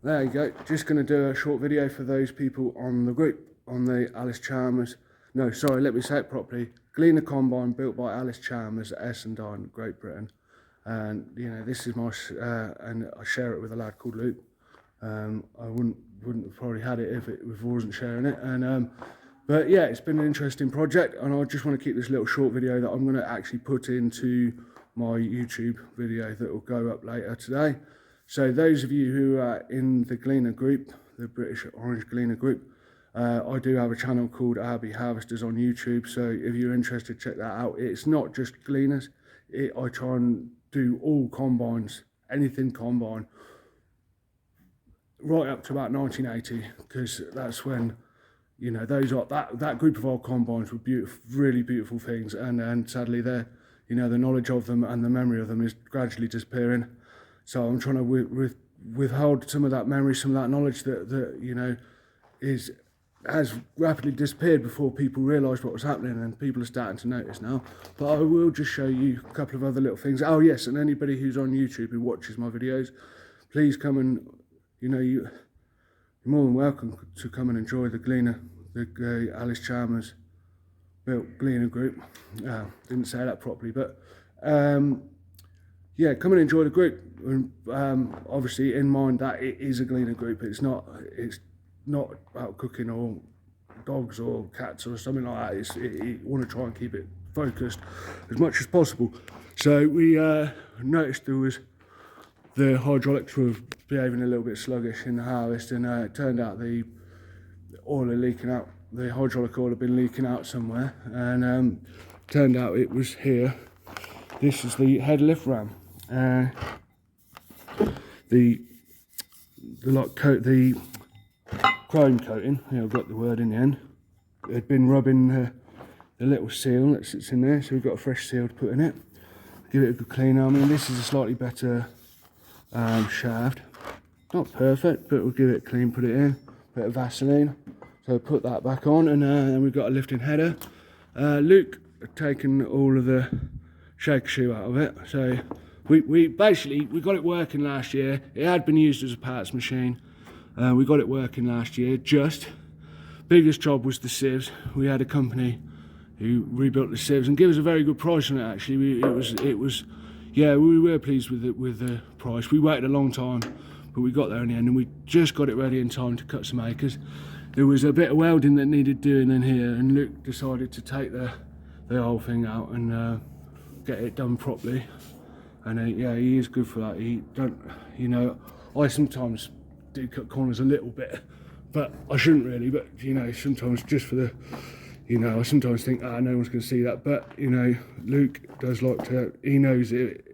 there you go. Just going to do a short video for those people on the group, on the Allis Chalmers. No, sorry, let me say it properly. Gleaner Combine built by Allis Chalmers at Essendon, Great Britain. And, you know, this is my, and I share it with a lad called Luke. I wouldn't have probably had it if I wasn't sharing it. And, but yeah, it's been an interesting project. And I just want to keep this little short video that I'm going to actually put into my YouTube video that will go up later today. So those of you who are in the Gleaner group, the British Orange Gleaner group, I do have a channel called RB Harvesters on YouTube. So if you're interested, check that out. It's not just Gleaners. I try and do all combines, anything combine, right up to about 1980, because that's when, you know, those are that group of old combines were beautiful, really beautiful things, and sadly they're, you know, the knowledge of them and the memory of them is gradually disappearing. So I'm trying to withhold some of that memory, some of that knowledge that you know has rapidly disappeared before people realised what was happening, and people are starting to notice now. But I will just show you a couple of other little things. Oh yes, and anybody who's on YouTube who watches my videos, please come and, you know, you're more than welcome to come and enjoy the Gleaner, the Allis Chalmers built Gleaner group. Didn't say that properly, but yeah, come and enjoy the group. Obviously, in mind that it is a Gleaner group. It's not about cooking or dogs or cats or something like that. You want to try and keep it focused as much as possible. So we noticed there was the hydraulics were behaving a little bit sluggish in the harvest, and it turned out the oil had leaking out. The hydraulic oil had been leaking out somewhere, and turned out it was here. This is the head lift ram. The chrome coating. Here, I've got the word in the end. It had been rubbing the little seal that sits in there, so we've got a fresh seal to put in it. Give it a good clean. I mean, this is a slightly better shaft. Not perfect, but we'll give it a clean, put it in, bit of Vaseline. So put that back on, and then we've got a lifting header. Luke had taken all of the shake shoe out of it. So we basically got it working last year. It had been used as a parts machine. We got it working last year. Just biggest job was the sieves. We had a company who rebuilt the sieves and gave us a very good price on it. Actually, it was yeah, we were pleased with the price. We waited a long time, but we got there in the end, and we just got it ready in time to cut some acres. There was a bit of welding that needed doing in here, and Luke decided to take the whole thing out and get it done properly. And yeah, he is good for that. He don't, you know, I sometimes do cut corners a little bit, but I shouldn't really. But you know, sometimes just for the, you know, I sometimes think, no one's going to see that. But you know, Luke does like to. He knows it.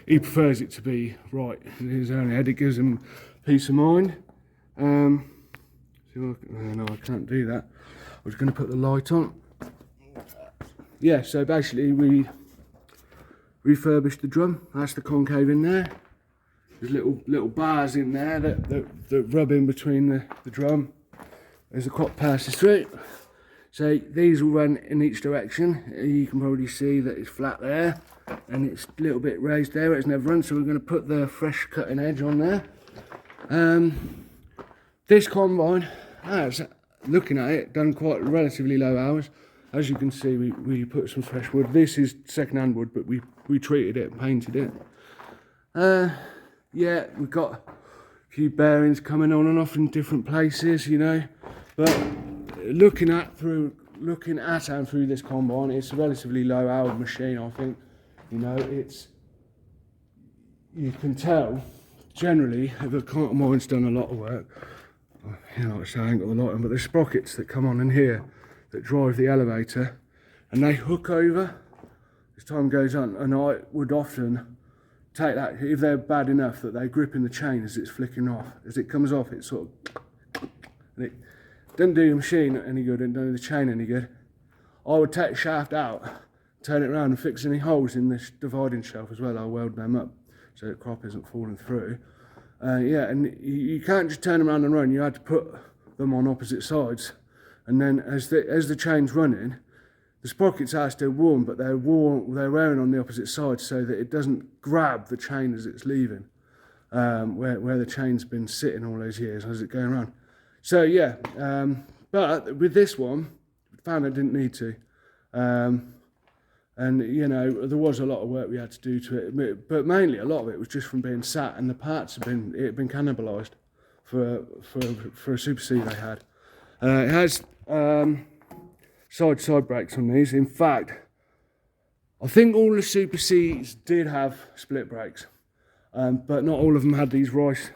He prefers it to be right in his own head. It gives him peace of mind. No, I can't do that. I was going to put the light on. Yeah, so basically we refurbished the drum. That's the concave in there. There's little bars in there that rub in between the drum as the crop passes through. So these will run in each direction. You can probably see that it's flat there, and it's a little bit raised there. It's never run, so we're going to put the fresh cutting edge on there. This combine has, looking at it, done quite relatively low hours. As you can see, we put some fresh wood. This is second-hand wood, but we treated it and painted it. Yeah, we've got a few bearings coming on and off in different places, you know. But looking at and through this combine, it's a relatively low-hour machine. I think, you know, you can tell generally if a combine's done a lot of work. You know, like I say, I ain't got the light on, but there's sprockets that come on in here that drive the elevator, and they hook over as time goes on. And I would often take that, if they're bad enough that they grip in the chain as it's flicking off. As it comes off, it's sort of, and it doesn't do the machine any good and doesn't do the chain any good. I would take the shaft out, turn it around and fix any holes in this dividing shelf as well. I'll weld them up so the crop isn't falling through. Yeah, and you can't just turn them around and run. You had to put them on opposite sides, and then as the chain's running, the sprockets are still warm, but they're wearing on the opposite side so that it doesn't grab the chain as it's leaving. where the chain's been sitting all those years as it going around. So yeah, but with this one, found I didn't need to. And you know, there was a lot of work we had to do to it, but mainly a lot of it was just from being sat, and the parts had been cannibalised for a Super C they had. It has side brakes on these. In fact, I think all the Super Cs did have split brakes, but not all of them had these Rice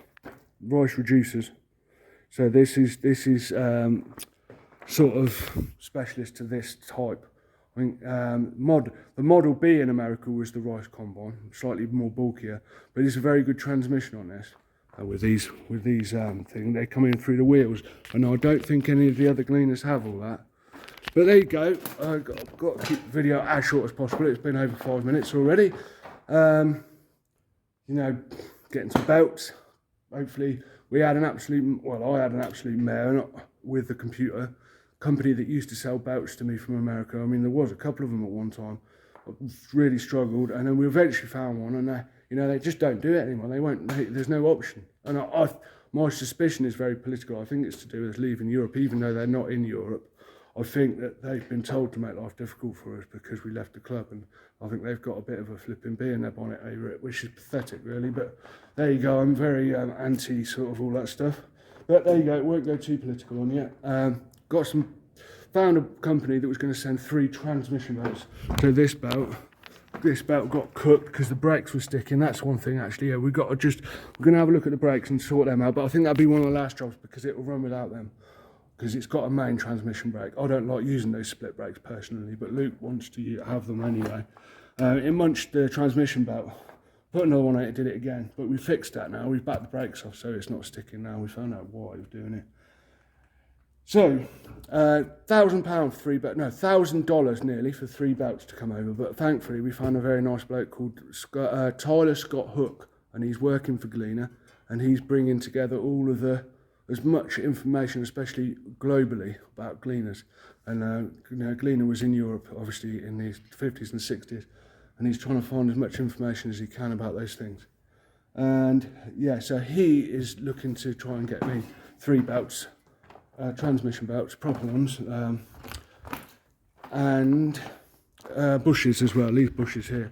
reducers. So this is sort of specialist to this type. I think the Model B in America was the Rice Combine, slightly more bulkier, but it's a very good transmission on this. With these things, they come in through the wheels, and I don't think any of the other Gleaners have all that. But there you go. I've got to keep the video as short as possible. It's been over 5 minutes already. You know, getting some belts. Hopefully, I had an absolute mare with the computer company that used to sell belts to me from America. I mean, there was a couple of them at one time. I really struggled, and then we eventually found one, and you know, they just don't do it anymore. They won't. There's no option. And my suspicion is very political. I think it's to do with leaving Europe, even though they're not in Europe. I think that they've been told to make life difficult for us because we left the club, and I think they've got a bit of a flipping bee in their bonnet over it, which is pathetic, really. But there you go. I'm very anti sort of all that stuff. But there you go. It won't go too political on you. Found a company that was going to send 3 transmission belts. So this belt got cooked because the brakes were sticking. That's one thing actually. Yeah, we're going to have a look at the brakes and sort them out. But I think that'll be one of the last jobs because it will run without them. Because it's got a main transmission brake. I don't like using those split brakes personally, but Luke wants to have them anyway. It munched the transmission belt. Put another one on it, did it again. But we fixed that now. We've backed the brakes off, so it's not sticking now. We found out why he was doing it. So, $1,000 nearly for 3 belts to come over. But thankfully, we found a very nice bloke called Tyler Scott Hook, and he's working for Gleaner, and he's bringing together all of as much information, especially globally, about Gleaners. And you know, Gleaner was in Europe, obviously, in the 50s and 60s, and he's trying to find as much information as he can about those things. And yeah, so he is looking to try and get me 3 belts, transmission belts, proper ones, and bushes as well, these bushes here.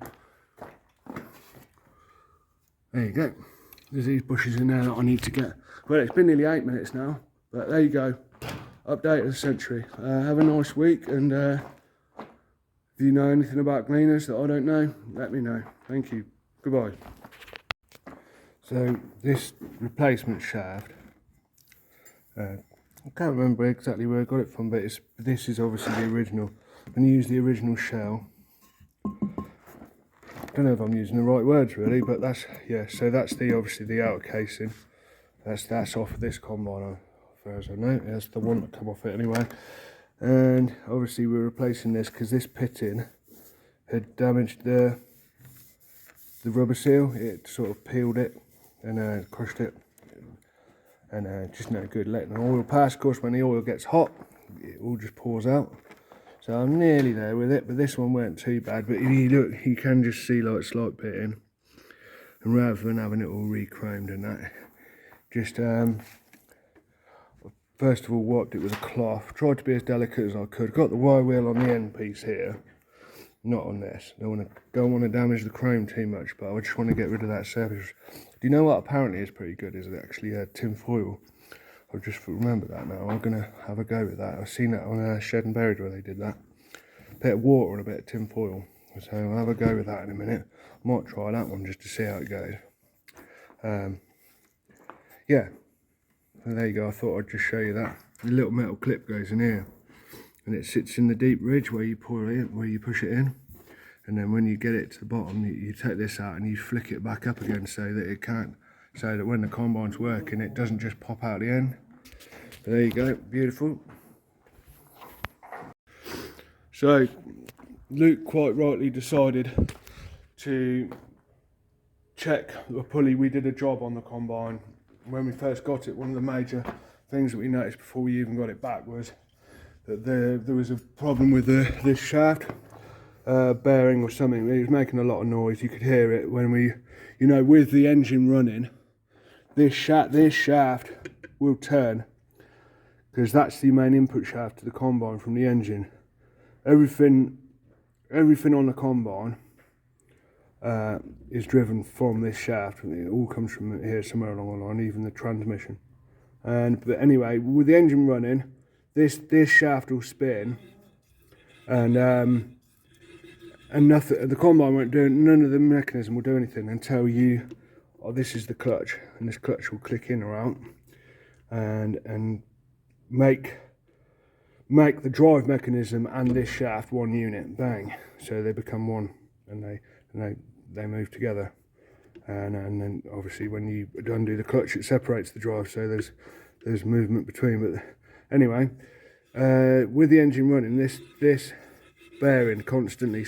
There you go. There's these bushes in there that I need to get. Well, it's been nearly 8 minutes now, but there you go. Update of the century. Have a nice week, and if you know anything about Gleaners that I don't know, let me know. Thank you. Goodbye. So this replacement shaft, I can't remember exactly where I got it from, but this is obviously the original. I'm going to use the original shell. I don't know if I'm using the right words really, but that's, yeah, so that's obviously the outer casing. That's off of this combine, as far as I know. That's the one that come off it anyway. And obviously we're replacing this because this pitting had damaged the rubber seal. It sort of peeled it and crushed it, and just no good letting the oil pass. Of course, when the oil gets hot, it all just pours out. So I'm nearly there with it, but this one weren't too bad. But if you look, you can just see like slight pitting, and rather than having it all re-chromed and that, just first of all wiped it with a cloth. Tried to be as delicate as I could. Got the wire wheel on the end piece here, not on this. Don't want to damage the chrome too much, but I just want to get rid of that surface. Do you know what apparently is pretty good? Is it actually tin foil? I just remember that now. I'm gonna have a go with that. I've seen that on Shed and Buried where they did that. A bit of water and a bit of tin foil. So I'll have a go with that in a minute. I might try that one just to see how it goes. Yeah, so there you go. I thought I'd just show you that. The little metal clip goes in here, and it sits in the deep ridge where you pour it in, where you push it in, and then when you get it to the bottom, you take this out and you flick it back up again so that it can't, so that when the combine's working, it doesn't just pop out the end. But there you go, beautiful. So Luke quite rightly decided to check the pulley. We did a job on the combine when we first got it. One of the major things that we noticed before we even got it back was that there was a problem with this shaft bearing or something. It was making a lot of noise. You could hear it when we, you know, with the engine running, this shaft will turn, because that's the main input shaft to the combine from the engine. Everything on the combine is driven from this shaft. It all comes from here somewhere along the line, even the transmission. But anyway, with the engine running, this shaft will spin, and nothing. The combine won't do. None of the mechanism will do anything until you. Oh, this is the clutch, and this clutch will click in or out, and make the drive mechanism and this shaft one unit. Bang! So they become one, and they move together. And then obviously when you undo the clutch, it separates the drive, so there's movement between. But anyway, with the engine running, this bearing constantly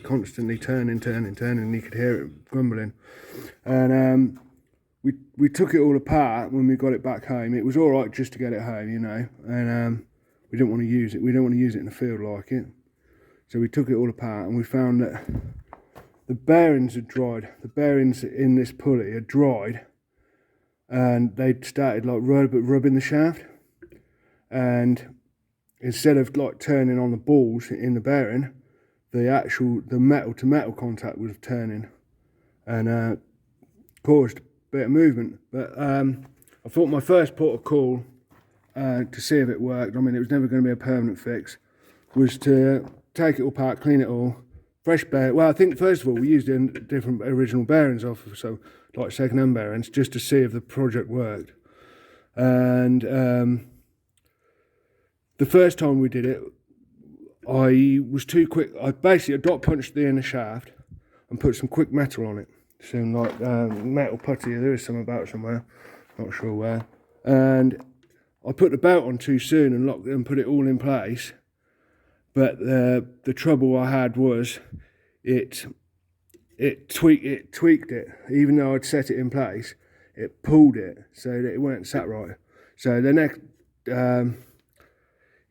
constantly turning, and you could hear it grumbling. And we took it all apart when we got it back home. It was all right just to get it home, you know, and we didn't want to use it. We don't want to use it in the field like it. So we took it all apart, and we found that the bearings had dried. The bearings in this pulley had dried, and they'd started like rubbing the shaft. And instead of like turning on the balls in the bearing, the metal to metal contact was turning, and caused a bit of movement. But I thought my first port of call to see if it worked, I mean it was never going to be a permanent fix, was to take it all apart, clean it all, fresh bearing. Well, I think first of all we used different original bearings off, so like second-hand bearings, just to see if the project worked. And the first time we did it, I was too quick. I basically dot punched the inner shaft and put some quick metal on it, some like metal putty. There is some about somewhere, not sure where. And I put the belt on too soon and locked it and put it all in place. But the trouble I had was it tweaked it. Even though I'd set it in place, it pulled it so that it weren't sat right. So the next,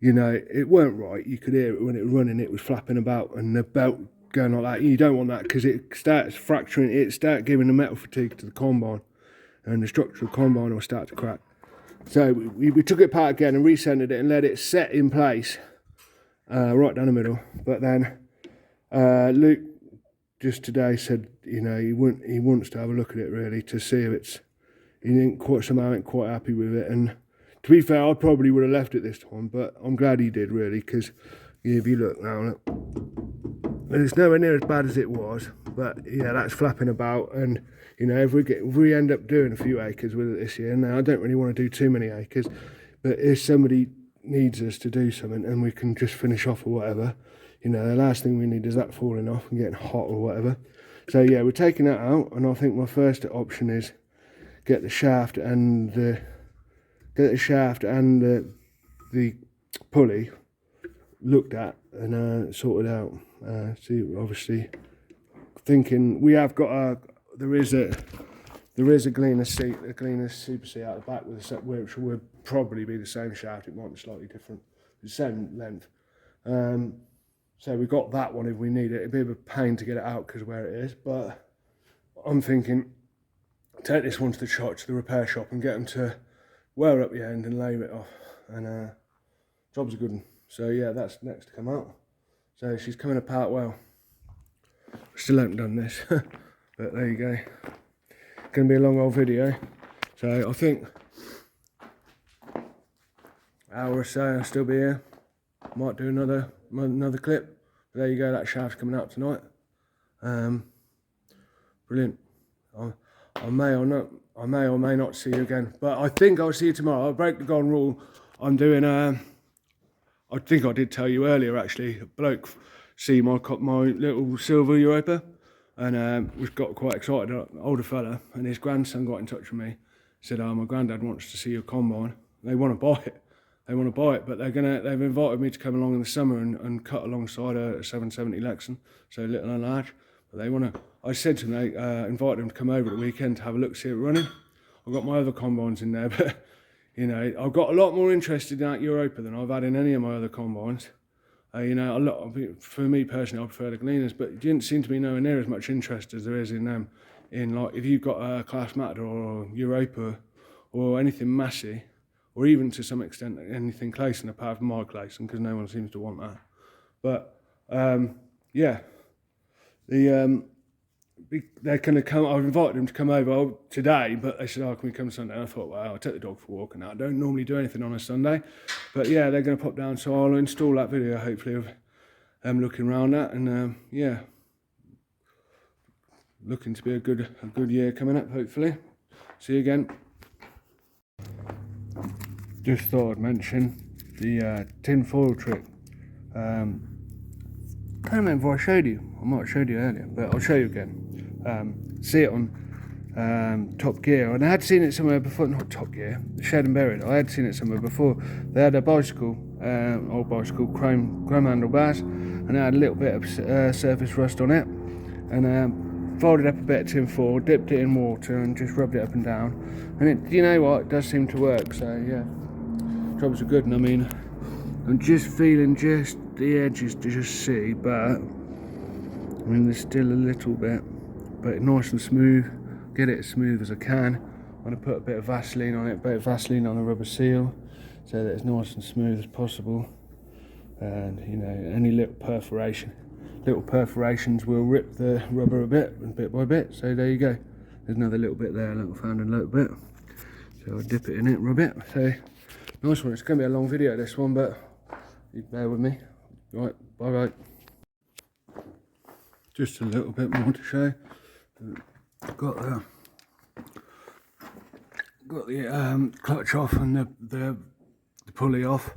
you know, it weren't right. You could hear it when it was running. It was flapping about, and the belt going like that. You don't want that, because it starts fracturing. It starts giving the metal fatigue to the combine, and the structure of the combine will start to crack. So we took it apart again and recentered it and let it set in place, right down the middle. But then Luke just today said, you know, he wants to have a look at it really to see if he ain't quite happy with it. And to be fair, I probably would have left it this time, but I'm glad he did really, because if you look now, it's nowhere near as bad as it was. But yeah, that's flapping about, and you know, if we end up doing a few acres with it this year, now I don't really want to do too many acres, but if somebody needs us to do something and we can just finish off or whatever, you know, the last thing we need is that falling off and getting hot or whatever. So yeah, we're taking that out, and I think my first option is get the shaft and the pulley looked at and sorted out. See, obviously thinking we have got there is a Gleaner seat, a Gleaner Super Seat out the back with a set, which would probably be the same shaft. It might be slightly different, the same length. So we got that one if we need it. It'd be a bit of a pain to get it out because of where it is, but I'm thinking take this one to the repair shop and get them to wire up the end and lay it off, and job's a good one. So yeah, that's next to come out. So she's coming apart well. Still haven't done this, but there you go. Going to be a long old video, so I think hour or so I'll still be here. Might do another clip. But there you go, that shaft's coming out tonight. Brilliant. I may or may not see you again, but I think I'll see you tomorrow. I'll break the golden rule. I'm doing I think I did tell you earlier actually, a bloke see my little silver Europa, and we got quite excited. An older fella, and his grandson got in touch with me, said, "Oh, my granddad wants to see your combine. They want to buy it. But they've invited me to come along in the summer and cut alongside a 770 Lexan, so little and large. But they want to." I said to them, they invited them to come over the weekend to have a look, see it running. I've got my other combines in there, but you know, I've got a lot more interested in that Europa than I've had in any of my other combines. You know, for me personally, I prefer the Gleaners, but it didn't seem to be nowhere near as much interest as there is in them. in, like, if you've got a Class Matador or Europa or anything massy, or even to some extent anything Clayson apart from my Clayson, because no one seems to want that. But yeah, they're going to come. I've invited them to come over today, but they said, "Oh, can we come Sunday?" And I thought, well, I'll take the dog for a walk, and I don't normally do anything on a Sunday, but yeah, they're going to pop down, so I'll install that video hopefully of them looking around that, and yeah, looking to be a good year coming up, hopefully. See you again. Just thought I'd mention the tin foil trick. I can't remember if I showed you. I might have showed you earlier, but I'll show you again. See it on Top Gear, and I had seen it somewhere before. Not Top Gear, Shed and Buried. I had seen it somewhere before. They had a bicycle, old bicycle, chrome handlebars, and it had a little bit of surface rust on it. And folded up a bit of tin foil, dipped it in water, and just rubbed it up and down. And it, you know what, it does seem to work. So yeah, jobs are good. And I mean, I'm just feeling just the edges to just see, but I mean there's still a little bit, but nice and smooth. Get it as smooth as I can. I'm going to put a bit of Vaseline on it, a bit of Vaseline on the rubber seal, so that it's nice and smooth as possible. And you know, any little perforations will rip the rubber a bit by bit. So there you go. There's another little bit there, found a little bit. So I'll dip it in it, rub it. So nice one. It's going to be a long video this one, but you bear with me. Right, bye bye. Just a little bit more to show. Got the clutch off and the pulley off.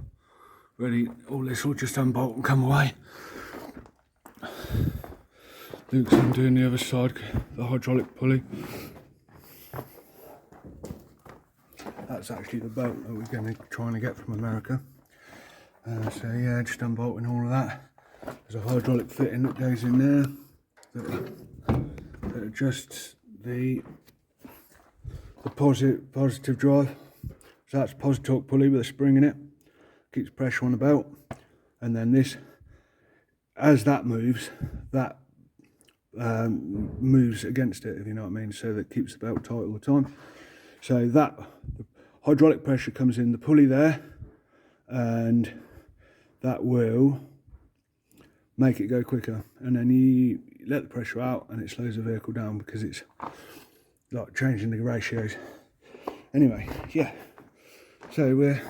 Ready, all this will just unbolt and come away. Luke's doing the other side, the hydraulic pulley. That's actually the bolt that we're trying to get from America. So yeah, just unbolting all of that. There's a hydraulic fitting that goes in there that adjusts the positive drive. So that's Positorque pulley with a spring in it. Keeps pressure on the belt, and then this, as that moves, that moves against it, if you know what I mean, so that keeps the belt tight all the time. So that hydraulic pressure comes in the pulley there, and that will make it go quicker, and then you let the pressure out and it slows the vehicle down because it's like changing the ratios. Anyway, yeah, so we're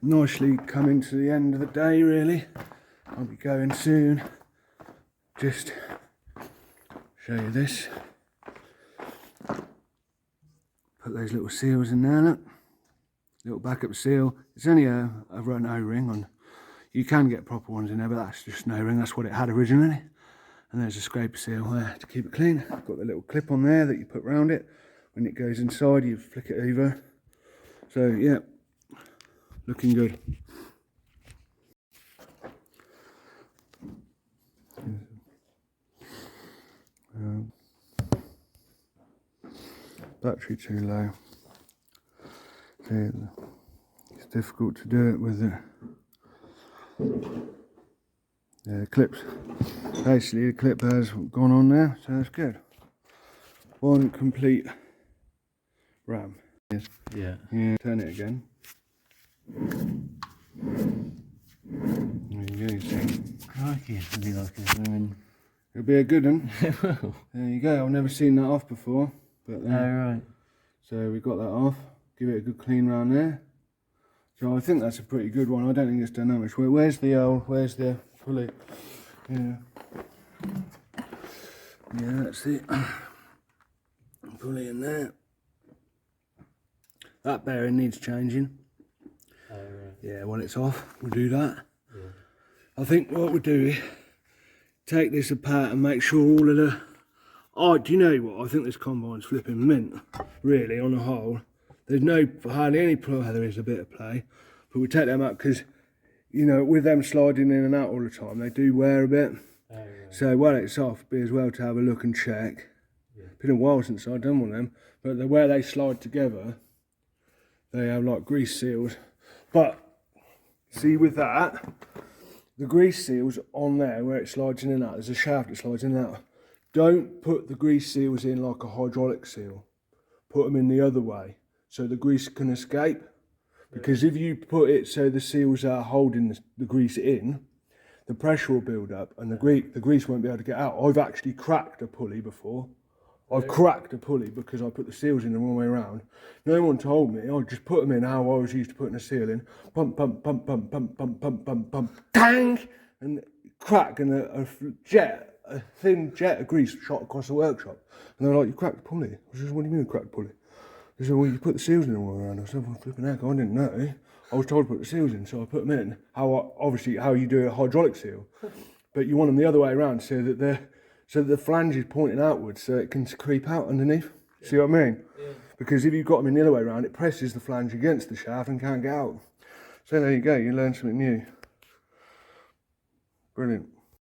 nicely coming to the end of the day really. I'll be going soon. Just show you this. Put those little seals in there, look. Little backup seal. It's only a run O-ring on. You can get proper ones in there, but that's just an O-ring. That's what it had originally. And there's a scraper seal there to keep it clean. Got the little clip on there that you put around it. When it goes inside, you flick it over. So yeah, looking good. Battery too low. It's difficult to do it with the clips. Basically, the clip has gone on there, so that's good. One complete ram. Yes. Yeah. Turn it again. There you go. Crikey, it'll be like it. It'll be a good one. There you go. I've never seen that off before, but right. So we got that off. Give it a good clean round there. So I think that's a pretty good one. I don't think it's done that much. Where's the pulley? Yeah. Yeah, that's it. Pulley in there. That bearing needs changing. Right. Yeah, when it's off, we'll do that. Yeah. I think what we'll do is take this apart and make sure all of the... Oh, do you know what? I think this combine's flipping mint, really, on the whole. There's hardly any play. There is a bit of play, but we take them out because, you know, with them sliding in and out all the time, they do wear a bit. Right. So while it's off, it'd be as well to have a look and check. Yeah. Been a while since I've done one of them, but where they slide together, they have like grease seals. But see, with that, the grease seals on there where it slides in and out, there's a shaft that slides in and out. don't put the grease seals in like a hydraulic seal. Put them in the other way so the grease can escape. Because if you put it so the seals are holding the grease in, the pressure will build up and the grease won't be able to get out. I've actually cracked a pulley before. I've cracked a pulley because I put the seals in the wrong way around. No one told me. I just put them in how I was used to putting a seal in. Pump, pump, pump, pump, pump, pump, pump, pump, pump, dang! And crack, and a thin jet of grease shot across the workshop. And they're like, you cracked the pulley. I said, what do you mean you cracked the pulley? They said, well, you put the seals in the wrong way around. I said, well, flipping heck, I didn't know. I was told to put the seals in, so I put them in. Obviously how you do a hydraulic seal. But you want them the other way around so that the flange is pointing outwards so it can creep out underneath. See what I mean? Yeah. Because if you've got them in the other way around, it presses the flange against the shaft and can't get out. So there you go, you learn something new. Brilliant.